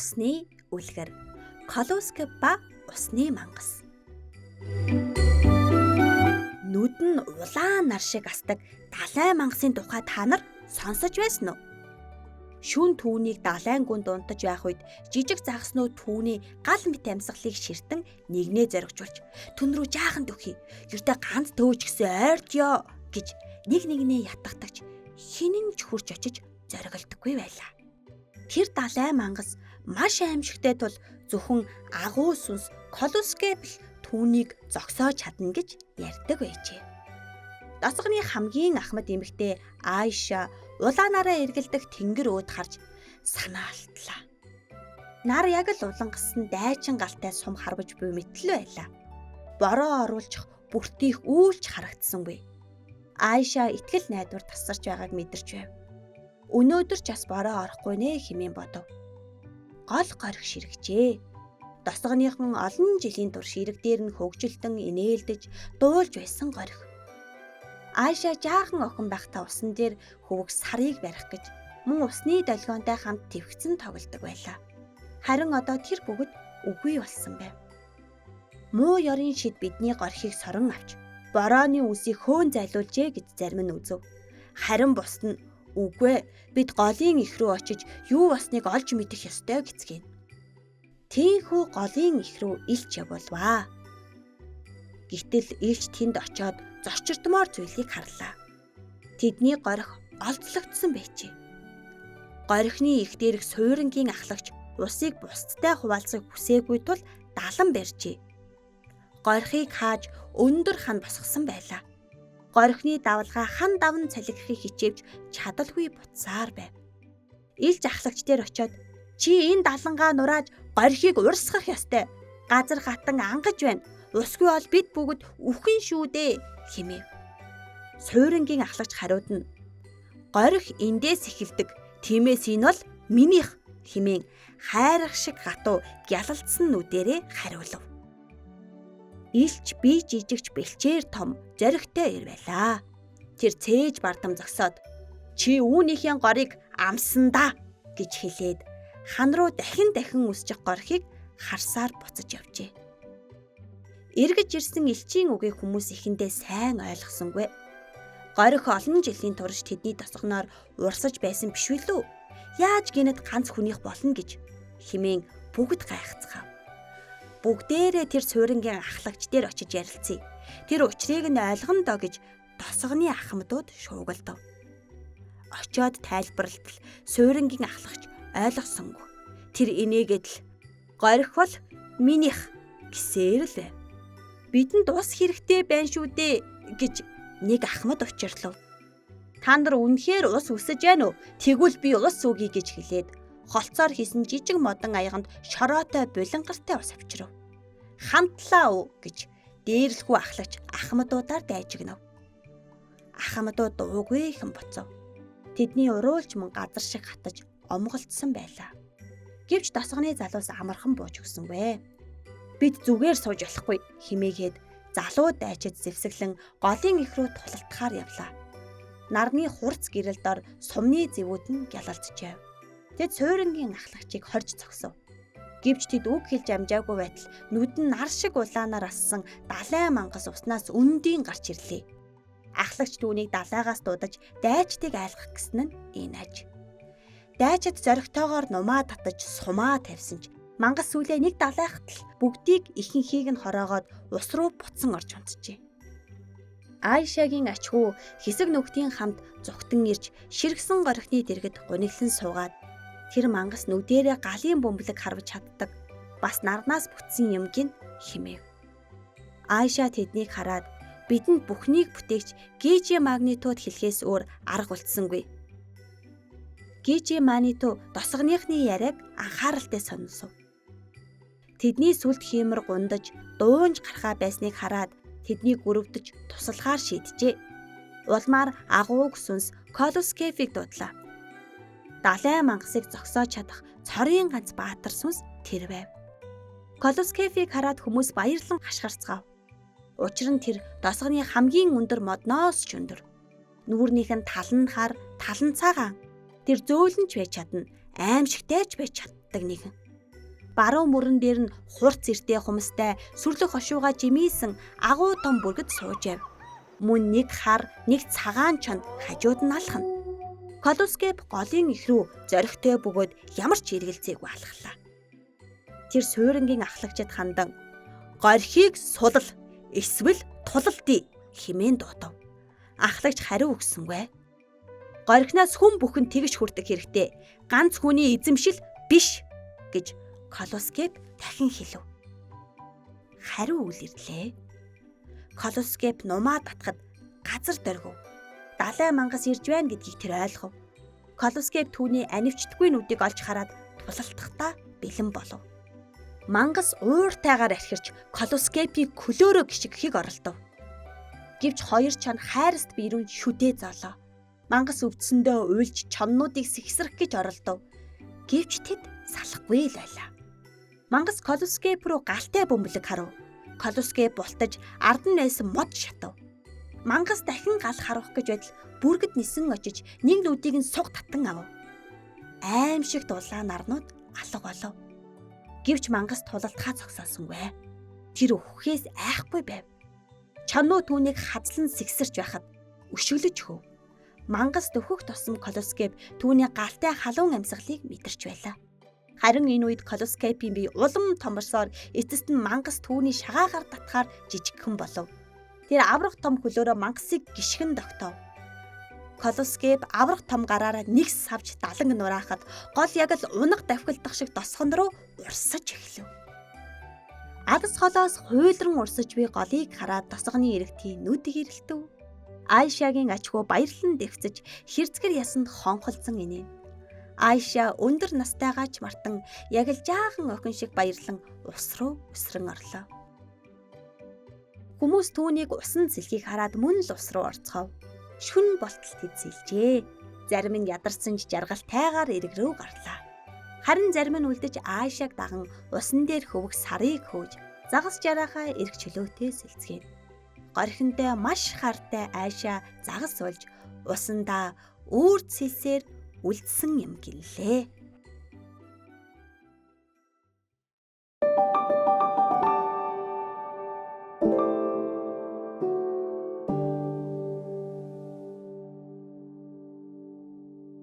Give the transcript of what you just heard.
Усны үлгэр, Колоскоп ба усны мангас. Нүд нь улаан нар шиг асдаг далайн мангасын тухай та нар сонсож байсан уу? Шүн түүнийг далайн гүнд унтаж байх үед жижиг загаснууд түүний гал мэт амьсгалыг ширтэн нэгнээ зоригжуулж түн рүү жаахан дөхий. Юутай ганц төөч гисэн ойртё гэж нэгнээ ятгатагч хинэн ч хурж очиж зориглдоггүй байлаа. Тэр далайн мангас маш аимшигтэй тул зөвхөн агуу сүнс Колоскоп л түүнийг зогсоож чадна гэж ярьдаг байжээ. Досгоны хамгийн ахмад эмэгтэй Айша улаанаараа эргэлдэх тэнгэр өөд харж санаалтлаа. Нар яг л улангасан дайчин галтай сум харваж буй мэтэл байлаа. Бороо оруулчих бүртих үйлч харагдсангүй. Айша итгэл найдвар тасарч байгааг мэдэрч байв. Өнөөдөр ч бас бороо орохгүй нэ хэмээн бодов. Гол горих ширэгжээ. Досгоныхон олон жилийн турш ирэг дээр нь хөгжилтөн инээлдэж дуулж байсан горих. Айша жаахан охин байхдаа усан дээр хөвөг сарыг барих гэж мөн усны долгионтой хамт твгцэн тоглодог байлаа. Харин одоо тэр бүгд үгүй болсон байв. Муу ёрын шид бидний горхийг сорон авч борооны үсийг хөөн зайлуулжээ гэж зарим нь үзв. Харин бусд нь үгүй бид голын их рүү очиж юу болсныг олж мэдэх ёстой гэцгээв. Тийхүү голын их рүү илч явуулваа. Гэтэл илч тэнд очиод зочирдмоор зүйлийг харлаа. Тэдний горих олзлогдсон байжээ. Горихны их дээрх суйрангийн ахлагч усыг бусдтай хуваалцах хүсээгүй тул далан барьжээ. Горихыг хааж өндөр хан босгосон байлаа. Горихны давлгаа хан давн цалигхыг хичээвч чадалгүй буцаар байв. Илж ахлагч дээр очиод чи энэ далангаа нурааж горихыг урсгах ёстой. Газар гатан ангаж байна. Усгүй бол бид бүгд үхэн шүү дээ хэмэв. Суйрангийн ахлагч хариуд нь горих эндээс эхэлдэг. Тиймээс энэ бол минийх хэмээн хайрах шиг гатуу гялалцсан нүдэрээ хариулв. Илч бие жижигч бэлчээр том зоригтой ир байлаа. Тэр цээж бардам зогсоод чи үүнийхээ горийг амсандаа гэж хэлээд хан руу дахин үсчих горхийг харсаар буцаж явжээ. Эргэж ирсэн элчийн үгийг хүмүүс ихэндээ сайн ойлгосонгүй. Горих олон жилийн турш тэдний тосгоноор урсаж байсан биш үлээ. Яаж гинэд ганц хүнийх болно гэж хэмээн бүгд гайхацгаав. Бүгдээрээ тэр суйрангийн ахлагч дээр очиж ярилцъя. Тэр учрыг нь ойлгоно доо гэж тосгоны ахмадууд шуугилдав. Очоод тайлбарлалтал суйрангийн ахлагч ойлгосонгүй. Тэр инээгээд л горих бол минийх гэсээр л байв. Бидэнд ус хэрэгтэй байна шүү дээ гэж нэг ахмад учирлав. Та нар үнэхээр ус үсэж байна уу? Тэгвэл би ус үгүй гэж хэлээд холцоор хийсэн жижиг модон аяганд шороотой булангартай ус авчирв. Хамтлаа уу гэж дээрлэхүү ахлагч ахмадуудаар дайжигнав. Ахмадууд уугүйхэн буцав. Тэдний уруулж мөн газар шиг хатаж омголдсон байлаа. Гэвч досгоны залуус амархан бууж өгсөнгүй. Бид зүгээр сууж болохгүй химээгээд залуу дайчид зэвсэглэн голын их рүү тулалтахаар явлаа. Нарны хурц гэрэл дор сумны зэвүүд нь гялалзжээ. Тэд суйрангийн ахлагчийг хорж зогсов. Гэвч тэд үг хэлж амжаагүй байтал нүд нь нар шиг улаанаар ассан далайн мангас уснаас өндийн гарч ирлээ. Ахлагч түүнийг далайгаас дуудаж дайчдыг айлгах гэсэн нь энэ аж. Дайчид зоригтойгоор нумаа татаж сумаа тавьсан ч мангас сүүлээ нэг далайхад л бүгдийг ихэнхийг нь хороогоод ус руу буцсан орж унтжээ. Айшагийн ачхүү хэсэг нүгтийн хамт зүгтэн ирж ширгсэн горихны дэргэд гуниглан суугаад тэр мангас нүдэрээ галын бөмбөлөг харваж чаддаг бас нарнаас бүтсэн юмгийн химээв. Айша тэднийг хараад бидэнд бүхнийг бүтээгч Гижи магнитууд хэлхээс өөр арга үлдсэнгүй. Гижи магниту досгоныхны яриаг анхааралтай сонсов. Тэдний сүлд хиймэр гундаж дуунж гарахаа байсныг хараад тэднийг өрөвдөж туслахаар шийджээ. Улмаар агууг сүнс Колоскопыг дуудлаа. Далайн мангасыг зогсоож чадах цорын ганц баатар сүнс тэр байв. Колоскопыг хараад хүмүүс баярлан хашгирцгаав. Учир нь тэр досгоны хамгийн өндөр модноос ч өндөр. Нүүрнийх нь талан цаагаан. Тэр зөөлөнч байж чадна, аимшигтай ч байж чаддаг нэгэн. Баруун мөрөн дээр нь хурц эртэй хумстай сүрлэг хошууга жимийсэн агуу том бүргэд суужэв. Мөн нэг хар, нэг цагаан чонд хажууд нь алхана. Колоскеп голын их рүү зоригтой бөгөөд ямар ч эргэлзээгүй алхлаа. Тэр суйрангийн ахлагчид хандан "Горхийг сулал, эсвэл тулалдъя" хэмээн дуудав. Ахлагч хариу өгсөнгүй. "Горхинаас хүн бүхэн тэгж хүрдэг хэрэгтэй. Ганц хүний эзэмшил биш" гэж Колоскеп дахин хэлв. Хариу үйл ирлээ. Колоскеп нумаа татхад газар дөргөв. Далай мангас ирж байна гэдгийг тэр ойлгов. Колоскеп түүний анивчдаггүй нүдийг олж хараад тулалдахдаа бэлэн болов. Мангас ууртайгаар архирч Колоскепийг хөлөөрөө гიშгэхийг оролдов. Гэвч хоёр чон хайраст биерүүн шүдээ зоолоо. Мангас өвдсөндөө уйлж чоннуудыг сэгсрэх гэж оролдов. Гэвч тэд салахгүй л байлаа. Мангас Колоскеп руу галтай бөмбөлөг харав. Колоскеп бултаж ард нь байсан мод шатав. Мангас дахин гал харвах гэж байтал бүргэд нисэн очиж нэг нүдийг нь суг татан авав. Аимшиг дулаан нарнууд алга болов. Гэвч мангас тулалдахаа зогсоосонгүй. Тэр өхөхээс айхгүй байв. Чоннуу түүнийг хазлан сэгсэрч байхад өшөглөж хөв. Мангас дөхөх тусам Колоскеп түүний галтай халуун амьсгалыг мэдэрч байлаа. Харин энэ үед Колоскепийн бие улам томорсоор эцэст нь мангас түүний шагаагаар татхаар жижигхэн болов. Тэр аврах том хөлөөрөө мангасыг гიშгэн тогтов. Колоскеп аврах том гараараа нэг савж даланг нураахад гол яг л унаг давхилдах шиг досхон руу урсаж эхлэв. Адас холоос хуйлран урсаж буй голыг хараад тосгоны иргэдийн нүд хэрэлдэв. Айшагийн ачхуу баярлан дэвцэж хэрцгэр ясанд хонхолцсон инээн. Айша өндөр настайгаач мартан яг л жаахан охин шиг баярлан ус руу өсрөн орлоо. Хүмүүс түүнийг усан зэлхийг хараад мөн л ус руу орцгов. Шүн болтол тэд сэлжээ. Зарим нь ядарсан ч жаргалтайгаар эрэг рүү гарлаа. Харин зарим нь үлдэж Айшаг даган усан дээр хөвөх сарыг хөөж загас жараахаа эрг чөлөөтэй сэлцгээв. Горхинтой маш хартай Айша загас болж усандаа үүрд сэлсээр үлдсэн юм гэлээ.